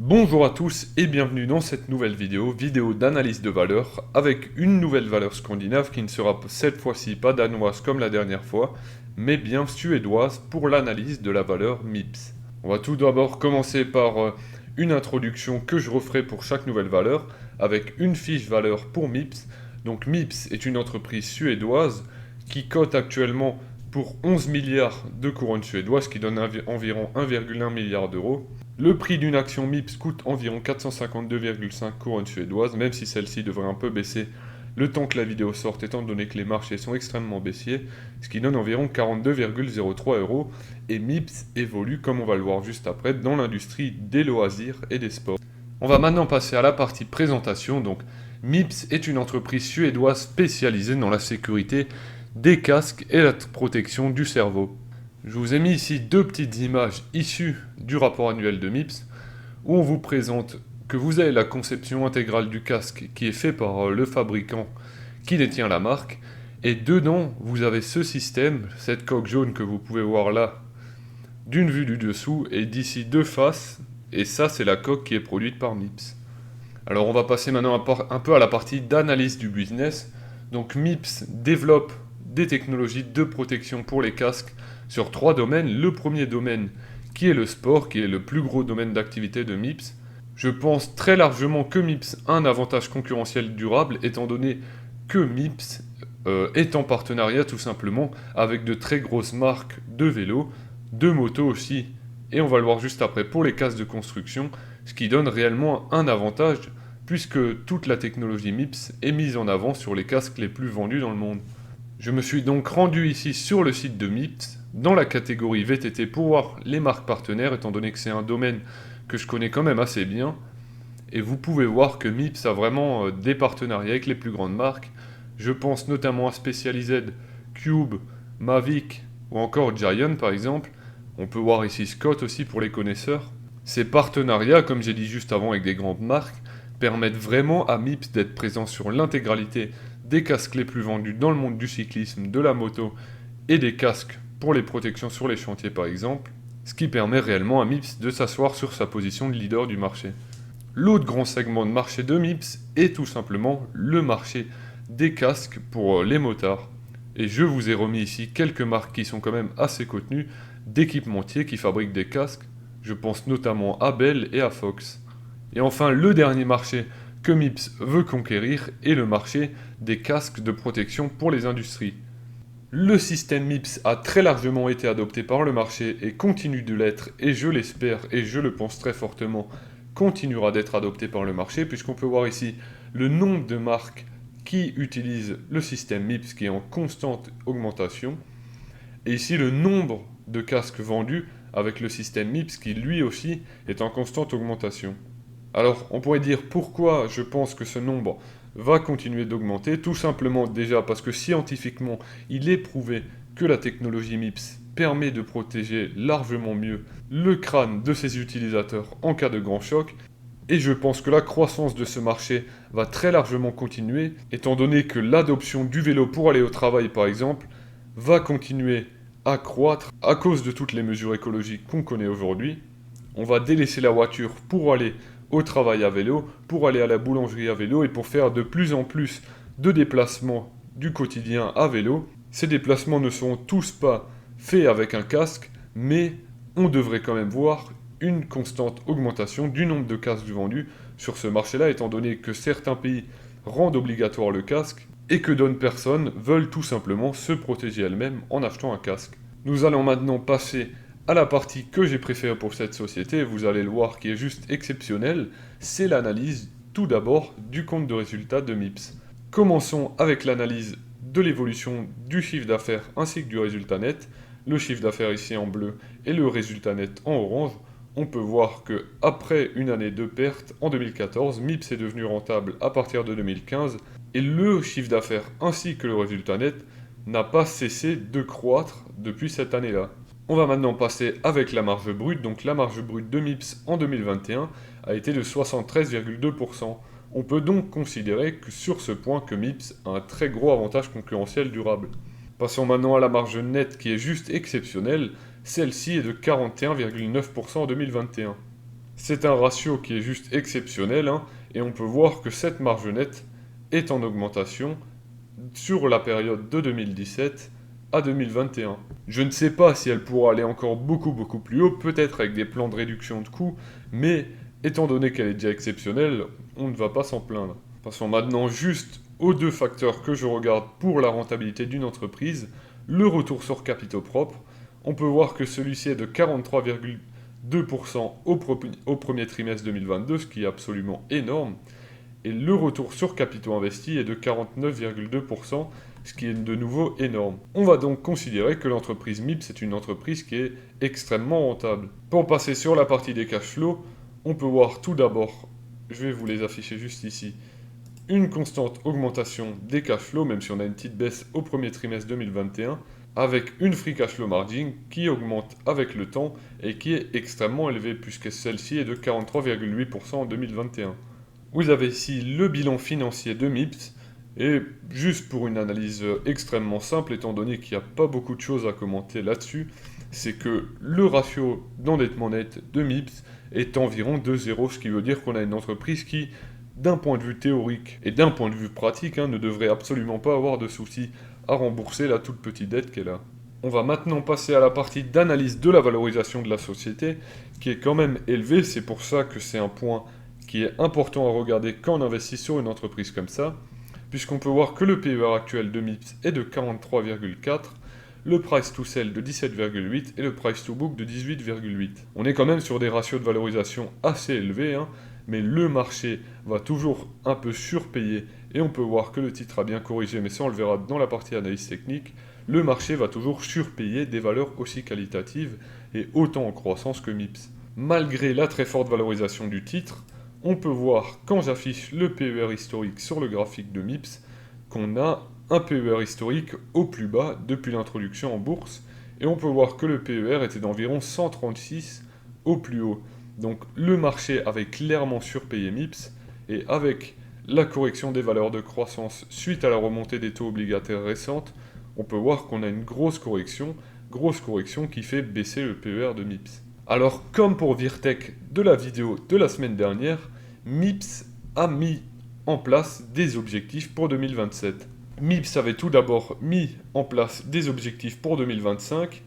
Bonjour à tous et bienvenue dans cette nouvelle vidéo d'analyse de valeur, avec une nouvelle valeur scandinave qui ne sera cette fois-ci pas danoise comme la dernière fois, mais bien suédoise pour l'analyse de la valeur MIPS. On va tout d'abord commencer par une introduction que je referai pour chaque nouvelle valeur, avec une fiche valeur pour MIPS. Donc MIPS est une entreprise suédoise qui cote actuellement pour 11 milliards de couronnes suédoises, qui donne environ 1,1 milliard d'euros. Le prix d'une action MIPS coûte environ 452,5 couronnes suédoises, même si celle-ci devrait un peu baisser le temps que la vidéo sorte, étant donné que les marchés sont extrêmement baissiers, ce qui donne environ 42,03 euros, et MIPS évolue, comme on va le voir juste après, dans l'industrie des loisirs et des sports. On va maintenant passer à la partie présentation. Donc, MIPS est une entreprise suédoise spécialisée dans la sécurité des casques et la protection du cerveau. Je vous ai mis ici deux petites images issues du rapport annuel de MIPS, où on vous présente que vous avez la conception intégrale du casque qui est fait par le fabricant qui détient la marque, et dedans vous avez ce système, cette coque jaune que vous pouvez voir là, d'une vue du dessous, et d'ici deux faces, et ça c'est la coque qui est produite par MIPS. Alors on va passer maintenant un peu à la partie d'analyse du business. Donc MIPS développe des technologies de protection pour les casques sur trois domaines. Le premier domaine qui est le sport, qui est le plus gros domaine d'activité de MIPS. Je pense très largement que MIPS a un avantage concurrentiel durable, étant donné que MIPS est en partenariat tout simplement avec de très grosses marques de vélos, de motos aussi, et on va le voir juste après pour les casques de construction, ce qui donne réellement un avantage puisque toute la technologie MIPS est mise en avant sur les casques les plus vendus dans le monde. Je me suis donc rendu ici sur le site de MIPS, dans la catégorie VTT, pour voir les marques partenaires, étant donné que c'est un domaine que je connais quand même assez bien. Et vous pouvez voir que MIPS a vraiment des partenariats avec les plus grandes marques. Je pense notamment à Specialized, Cube, Mavic ou encore Giant par exemple. On peut voir ici Scott aussi pour les connaisseurs. Ces partenariats, comme j'ai dit juste avant avec des grandes marques, permettent vraiment à MIPS d'être présent sur l'intégralité des casques les plus vendus dans le monde du cyclisme, de la moto et des casques pour les protections sur les chantiers par exemple, ce qui permet réellement à MIPS de s'asseoir sur sa position de leader du marché. L'autre grand segment de marché de MIPS est tout simplement le marché des casques pour les motards. Et je vous ai remis ici quelques marques qui sont quand même assez connues d'équipementiers qui fabriquent des casques. Je pense notamment à Bell et à Fox. Et enfin, le dernier marché que MIPS veut conquérir est le marché des casques de protection pour les industries. Le système MIPS a très largement été adopté par le marché et continue de l'être, et je l'espère et je le pense très fortement, continuera d'être adopté par le marché, puisqu'on peut voir ici le nombre de marques qui utilisent le système MIPS qui est en constante augmentation, et ici le nombre de casques vendus avec le système MIPS qui lui aussi est en constante augmentation. Alors, on pourrait dire pourquoi je pense que ce nombre va continuer d'augmenter. Tout simplement déjà parce que scientifiquement, il est prouvé que la technologie MIPS permet de protéger largement mieux le crâne de ses utilisateurs en cas de grand choc. Et je pense que la croissance de ce marché va très largement continuer, étant donné que l'adoption du vélo pour aller au travail par exemple va continuer à croître à cause de toutes les mesures écologiques qu'on connaît aujourd'hui. On va délaisser la voiture pour aller au travail à vélo, pour aller à la boulangerie à vélo et pour faire de plus en plus de déplacements du quotidien à vélo. Ces déplacements ne seront tous pas faits avec un casque, mais on devrait quand même voir une constante augmentation du nombre de casques vendus sur ce marché-là, étant donné que certains pays rendent obligatoire le casque et que d'autres personnes veulent tout simplement se protéger elles-mêmes en achetant un casque. Nous allons maintenant passer à la partie que j'ai préférée pour cette société, vous allez le voir qui est juste exceptionnelle, c'est l'analyse tout d'abord du compte de résultat de MIPS. Commençons avec l'analyse de l'évolution du chiffre d'affaires ainsi que du résultat net. Le chiffre d'affaires ici en bleu et le résultat net en orange. On peut voir que après une année de perte en 2014, MIPS est devenu rentable à partir de 2015 et le chiffre d'affaires ainsi que le résultat net n'a pas cessé de croître depuis cette année-là. On va maintenant passer avec la marge brute. Donc la marge brute de MIPS en 2021 a été de 73,2%. On peut donc considérer que sur ce point que MIPS a un très gros avantage concurrentiel durable. Passons maintenant à la marge nette qui est juste exceptionnelle. Celle-ci est de 41,9% en 2021. C'est un ratio qui est juste exceptionnel, hein, et on peut voir que cette marge nette est en augmentation sur la période de 2017 à 2021. Je ne sais pas si elle pourra aller encore beaucoup plus haut, peut-être avec des plans de réduction de coûts, mais étant donné qu'elle est déjà exceptionnelle, on ne va pas s'en plaindre. Passons maintenant juste aux deux facteurs que je regarde pour la rentabilité d'une entreprise, le retour sur capitaux propres. On peut voir que celui-ci est de 43,2% au premier trimestre 2022, ce qui est absolument énorme. Et le retour sur capitaux investis est de 49,2%, ce qui est de nouveau énorme. On va donc considérer que l'entreprise MIPS est une entreprise qui est extrêmement rentable. Pour passer sur la partie des cash flows, on peut voir tout d'abord, je vais vous les afficher juste ici, une constante augmentation des cash flows, même si on a une petite baisse au premier trimestre 2021, avec une free cash flow margin qui augmente avec le temps et qui est extrêmement élevée, puisque celle-ci est de 43,8% en 2021. Vous avez ici le bilan financier de MIPS, et juste pour une analyse extrêmement simple, étant donné qu'il n'y a pas beaucoup de choses à commenter là-dessus, c'est que le ratio d'endettement net de MIPS est environ de 0, ce qui veut dire qu'on a une entreprise qui, d'un point de vue théorique et d'un point de vue pratique, ne devrait absolument pas avoir de soucis à rembourser la toute petite dette qu'elle a. On va maintenant passer à la partie d'analyse de la valorisation de la société, qui est quand même élevée, c'est pour ça que c'est un point qui est important à regarder quand on investit sur une entreprise comme ça, puisqu'on peut voir que le PER actuel de MIPS est de 43,4, le price to sell de 17,8 et le price to book de 18,8. On est quand même sur des ratios de valorisation assez élevés, hein, mais le marché va toujours un peu surpayer, et on peut voir que le titre a bien corrigé, mais ça on le verra dans la partie analyse technique, le marché va toujours surpayer des valeurs aussi qualitatives et autant en croissance que MIPS. Malgré la très forte valorisation du titre, on peut voir quand j'affiche le PER historique sur le graphique de MIPS qu'on a un PER historique au plus bas depuis l'introduction en bourse, et on peut voir que le PER était d'environ 136 au plus haut. Donc le marché avait clairement surpayé MIPS, et avec la correction des valeurs de croissance suite à la remontée des taux obligataires récentes, on peut voir qu'on a une grosse correction qui fait baisser le PER de MIPS. Alors comme pour Virtech de la vidéo de la semaine dernière, MIPS a mis en place des objectifs pour 2027. MIPS avait tout d'abord mis en place des objectifs pour 2025.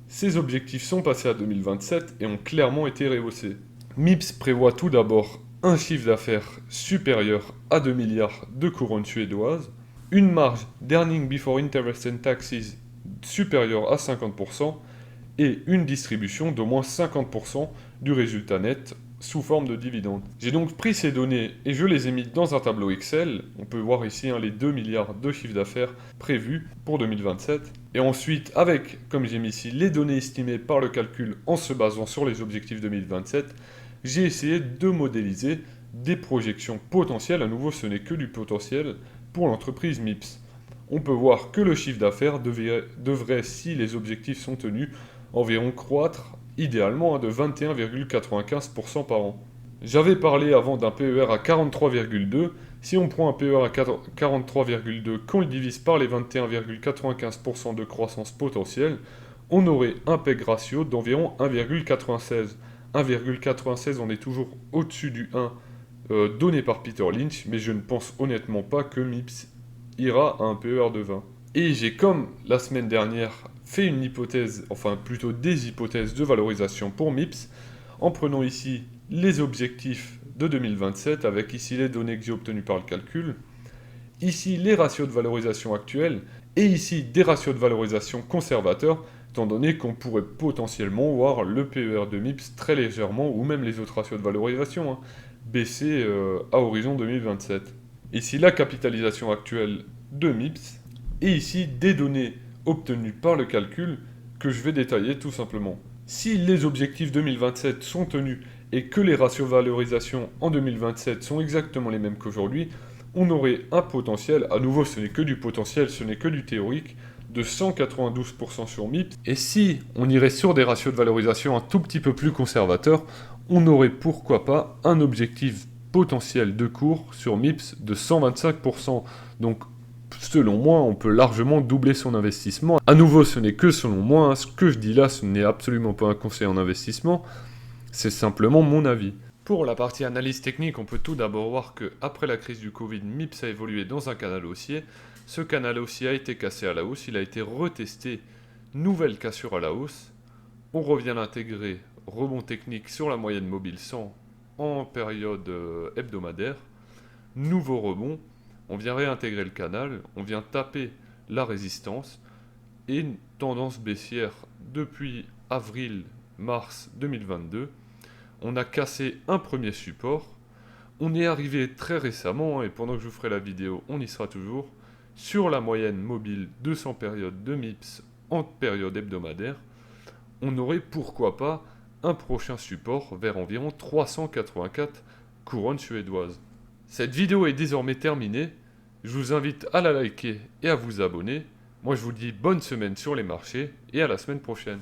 Ces objectifs sont passés à 2027 et ont clairement été rehaussés. MIPS prévoit tout d'abord un chiffre d'affaires supérieur à 2 milliards de couronnes suédoises, une marge d'earning before interest and taxes supérieure à 50% et une distribution d'au moins 50% du résultat net sous forme de dividendes. J'ai donc pris ces données et je les ai mis dans un tableau Excel. On peut voir ici les 2 milliards de chiffre d'affaires prévus pour 2027. Et ensuite, avec, comme j'ai mis ici, les données estimées par le calcul en se basant sur les objectifs 2027, j'ai essayé de modéliser des projections potentielles. À nouveau, ce n'est que du potentiel pour l'entreprise MIPS. On peut voir que le chiffre d'affaires devrait, si les objectifs sont tenus, environ croître idéalement de 21,95% par an. J'avais parlé avant d'un PER à 43,2. Si on prend un PER à 43,2, qu'on le divise par les 21,95% de croissance potentielle, on aurait un PEG ratio d'environ 1,96. 1,96, on est toujours au-dessus du 1 donné par Peter Lynch, mais je ne pense honnêtement pas que MIPS ira à un PER de 20. Et j'ai, comme la semaine dernière, fait une hypothèse, enfin plutôt des hypothèses de valorisation pour MIPS, en prenant ici les objectifs de 2027, avec ici les données que j'ai obtenues par le calcul, ici les ratios de valorisation actuels, et ici des ratios de valorisation conservateurs, étant donné qu'on pourrait potentiellement voir le PER de MIPS très légèrement, ou même les autres ratios de valorisation, baisser à horizon 2027. Ici la capitalisation actuelle de MIPS, et ici des données obtenues par le calcul que je vais détailler tout simplement. Si les objectifs 2027 sont tenus et que les ratios de valorisation en 2027 sont exactement les mêmes qu'aujourd'hui, on aurait un potentiel, à nouveau ce n'est que du potentiel, ce n'est que du théorique, de 192% sur MIPS. Et si on irait sur des ratios de valorisation un tout petit peu plus conservateurs, on aurait pourquoi pas un objectif potentiel de cours sur MIPS de 125%. Donc selon moi, on peut largement doubler son investissement. À nouveau, ce n'est que selon moi, ce que je dis là, ce n'est absolument pas un conseil en investissement, c'est simplement mon avis. Pour la partie analyse technique, on peut tout d'abord voir que après la crise du Covid, MIPS a évolué dans un canal haussier. Ce canal haussier a été cassé à la hausse, il a été retesté, nouvelle cassure à la hausse. On revient à l'intégrer, rebond technique sur la moyenne mobile 100 en période hebdomadaire. Nouveau rebond, on vient réintégrer le canal, on vient taper la résistance et une tendance baissière depuis avril-mars 2022. On a cassé un premier support. On est arrivé très récemment, et pendant que je vous ferai la vidéo, on y sera toujours, sur la moyenne mobile 200 périodes de MIPS en période hebdomadaire. On aurait pourquoi pas un prochain support vers environ 384 couronnes suédoises. Cette vidéo est désormais terminée. Je vous invite à la liker et à vous abonner. Moi je vous dis bonne semaine sur les marchés et à la semaine prochaine.